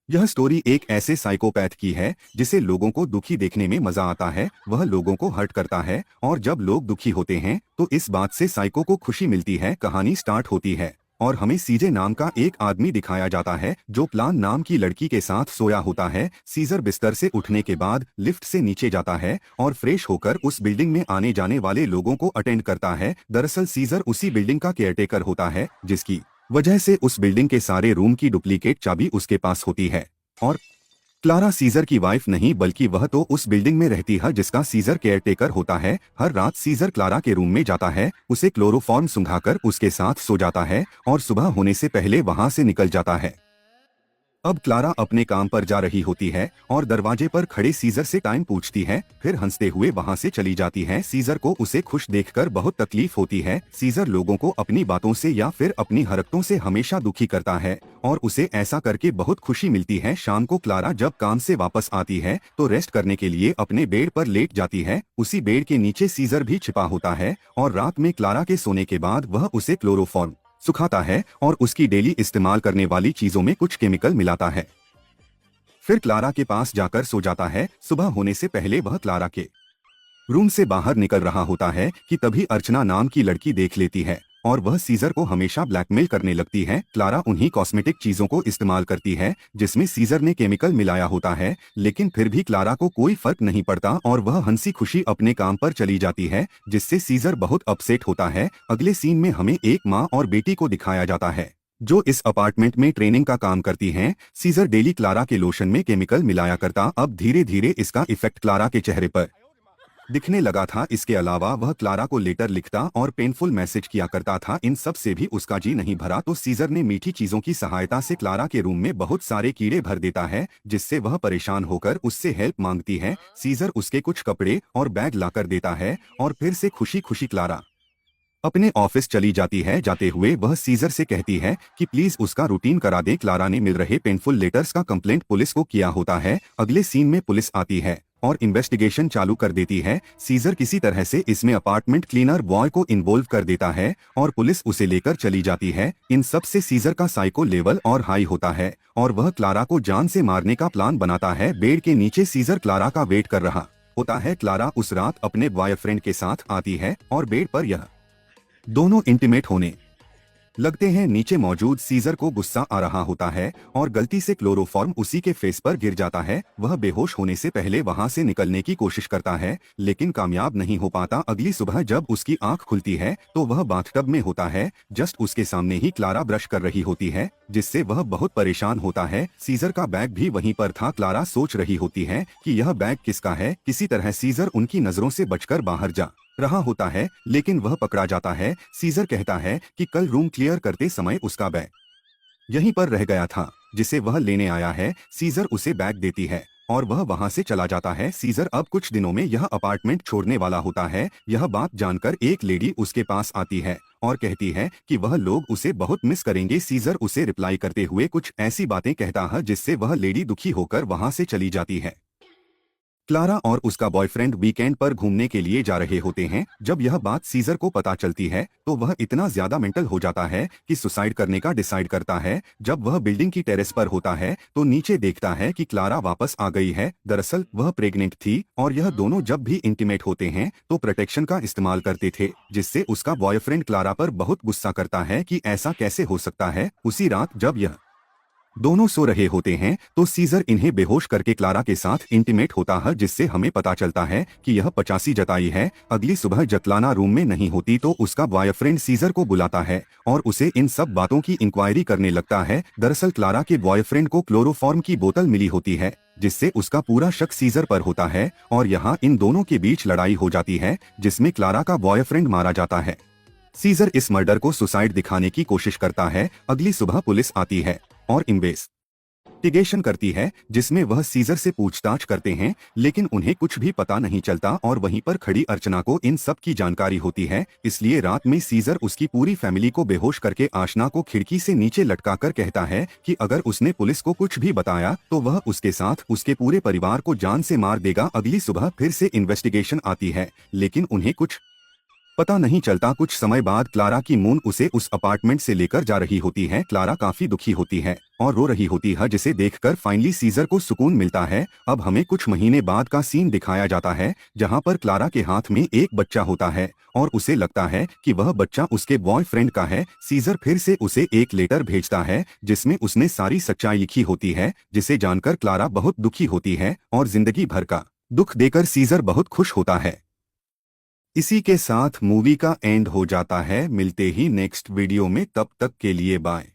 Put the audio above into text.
यह स्टोरी एक ऐसे साइकोपैथ की है जिसे लोगों को दुखी देखने में मजा आता है। वह लोगों को हर्ट करता है और जब लोग दुखी होते हैं तो इस बात से साइको को खुशी मिलती है। कहानी स्टार्ट होती है और हमें सीजे नाम का एक आदमी दिखाया जाता है जो प्लान नाम की लड़की के साथ सोया होता है। सीजर बिस्तर से उठने के बाद लिफ्ट से नीचे जाता है और फ्रेश होकर उस बिल्डिंग में आने जाने वाले लोगों को अटेंड करता है। दरअसल सीजर उसी बिल्डिंग का केयरटेकर होता है जिसकी वजह से उस बिल्डिंग के सारे रूम की डुप्लीकेट चाबी उसके पास होती है। और क्लारा सीजर की वाइफ नहीं बल्कि वह तो उस बिल्डिंग में रहती है जिसका सीजर केयरटेकर होता है। हर रात सीजर क्लारा के रूम में जाता है, उसे क्लोरोफॉर्म सुंघाकर उसके साथ सो जाता है और सुबह होने से पहले वहां से निकल जाता है। अब क्लारा अपने काम पर जा रही होती है और दरवाजे पर खड़े सीजर से टाइम पूछती है, फिर हंसते हुए वहां से चली जाती है। सीजर को उसे खुश देखकर बहुत तकलीफ होती है। सीजर लोगों को अपनी बातों से या फिर अपनी हरकतों से हमेशा दुखी करता है और उसे ऐसा करके बहुत खुशी मिलती है। शाम को क्लारा जब काम से वापस आती है तो रेस्ट करने के लिए अपने बेड पर लेट जाती है। उसी बेड के नीचे सीजर भी छिपा होता है और रात में क्लारा के सोने के बाद वह उसे क्लोरोफॉर्म सुखाता है और उसकी डेली इस्तेमाल करने वाली चीजों में कुछ केमिकल मिलाता है। फिर क्लारा के पास जाकर सो जाता है। सुबह होने से पहले वह क्लारा के रूम से बाहर निकल रहा होता है कि तभी अर्चना नाम की लड़की देख लेती है और वह सीजर को हमेशा ब्लैकमेल करने लगती है। क्लारा उन्हीं कॉस्मेटिक चीजों को इस्तेमाल करती है जिसमें सीजर ने केमिकल मिलाया होता है, लेकिन फिर भी क्लारा को कोई फर्क नहीं पड़ता और वह हंसी खुशी अपने काम पर चली जाती है, जिससे सीजर बहुत अपसेट होता है। अगले सीन में हमें एक माँ और बेटी को दिखाया जाता है जो इस अपार्टमेंट में ट्रेनिंग का काम करती हैं। सीजर डेली क्लारा के लोशन में केमिकल मिलाया करता, अब धीरे धीरे इसका इफेक्ट क्लारा के चेहरे पर दिखने लगा था। इसके अलावा वह क्लारा को लेटर लिखता और पेनफुल मैसेज किया करता था। इन सब से भी उसका जी नहीं भरा तो सीजर ने मीठी चीजों की सहायता से क्लारा के रूम में बहुत सारे कीड़े भर देता है, जिससे वह परेशान होकर उससे हेल्प मांगती है। सीजर उसके कुछ कपड़े और बैग लाकर देता है और फिर से खुशी खुशी क्लारा अपने ऑफिस चली जाती है। जाते हुए वह सीजर से कहती है कि प्लीज उसका रूटीन करा दे। क्लारा ने मिल रहे पेनफुल लेटर्स का कंप्लेंट पुलिस को किया होता है। अगले सीन में पुलिस आती है और इन्वेस्टिगेशन चालू कर देती है। सीजर किसी तरह से इसमें अपार्टमेंट क्लीनर बॉय को इन्वॉल्व कर देता है और पुलिस उसे लेकर चली जाती है। इन सब से सीजर का साइको लेवल और हाई होता है और वह क्लारा को जान से मारने का प्लान बनाता है। बेड के नीचे सीजर क्लारा का वेट कर रहा होता है। क्लारा उस रात अपने बॉयफ्रेंड के साथ आती है और बेड पर यह दोनों इंटीमेट होने लगते हैं। नीचे मौजूद सीजर को गुस्सा आ रहा होता है और गलती से क्लोरोफॉर्म उसी के फेस पर गिर जाता है। वह बेहोश होने से पहले वहां से निकलने की कोशिश करता है लेकिन कामयाब नहीं हो पाता। अगली सुबह जब उसकी आंख खुलती है तो वह बाथटब में होता है। जस्ट उसके सामने ही क्लारा ब्रश कर रही होती है, जिससे वह बहुत परेशान होता है। सीजर का बैग भी वहीं पर था। क्लारा सोच रही होती है कि यह बैग किसका है। किसी तरह सीजर उनकी नजरों से बचकर बाहर जा रहा होता है लेकिन वह पकड़ा जाता है। सीजर कहता है कि कल रूम क्लियर करते समय उसका बैग यहीं पर रह गया था जिसे वह लेने आया है। सीजर उसे बैग देती है और वह वहां से चला जाता है। सीजर अब कुछ दिनों में यह अपार्टमेंट छोड़ने वाला होता है। यह बात जानकर एक लेडी उसके पास आती है और कहती है कि वह लोग उसे बहुत मिस करेंगे। सीजर उसे रिप्लाई करते हुए कुछ ऐसी बातें कहता है जिससे वह लेडी दुखी होकर वहां से चली जाती है। क्लारा और उसका बॉयफ्रेंड वीकेंड पर घूमने के लिए जा रहे होते हैं। जब यह बात सीजर को पता चलती है तो वह इतना ज्यादा मेंटल हो जाता है कि सुसाइड करने का डिसाइड करता है। जब वह बिल्डिंग की टेरेस पर होता है तो नीचे देखता है कि क्लारा वापस आ गई है। दरअसल वह प्रेग्नेंट थी और यह दोनों जब भी इंटीमेट होते हैं तो प्रोटेक्शन का इस्तेमाल करते थे, जिससे उसका बॉयफ्रेंड क्लारा पर बहुत गुस्सा करता है कि ऐसा कैसे हो सकता है। उसी रात जब यह दोनों सो रहे होते हैं तो सीजर इन्हें बेहोश करके क्लारा के साथ इंटीमेट होता है, जिससे हमें पता चलता है कि यह 85 जताई है। अगली सुबह जतलाना रूम में नहीं होती तो उसका बॉयफ्रेंड सीजर को बुलाता है और उसे इन सब बातों की इंक्वायरी करने लगता है। दरअसल क्लारा के बॉयफ्रेंड को क्लोरोफॉर्म की बोतल मिली होती है, जिससे उसका पूरा शक सीजर पर होता है और यहाँ इन दोनों के बीच लड़ाई हो जाती है जिसमें क्लारा का बॉयफ्रेंड मारा जाता है। सीजर इस मर्डर को सुसाइड दिखाने की कोशिश करता है। अगली सुबह पुलिस आती है और इन्वेस्टिगेशन करती है जिसमें वह सीजर से पूछताछ करते हैं, लेकिन उन्हें कुछ भी पता नहीं चलता और वहीं पर खड़ी अर्चना को इन सब की जानकारी होती है। इसलिए रात में सीजर उसकी पूरी फैमिली को बेहोश करके आशना को खिड़की से नीचे लटकाकर कहता है कि अगर उसने पुलिस को कुछ भी बताया तो वह उसके साथ उसके पूरे परिवार को जान से मार देगा। अगली सुबह फिर से इन्वेस्टिगेशन आती है लेकिन उन्हें कुछ पता नहीं चलता कुछ समय बाद क्लारा की मून उसे उस अपार्टमेंट से लेकर जा रही होती है। क्लारा काफी दुखी होती है और रो रही होती है, जिसे देखकर फाइनली सीजर को सुकून मिलता है। अब हमें कुछ महीने बाद का सीन दिखाया जाता है जहां पर क्लारा के हाथ में एक बच्चा होता है और उसे लगता है कि वह बच्चा उसके बॉयफ्रेंड का है। सीजर फिर से उसे एक लेटर भेजता है जिसमें उसने सारी सच्चाई लिखी होती है, जिसे जानकर क्लारा बहुत दुखी होती है और जिंदगी भर का दुख देकर सीजर बहुत खुश होता है। इसी के साथ मूवी का एंड हो जाता है। मिलते ही नेक्स्ट वीडियो में, तब तक के लिए बाय।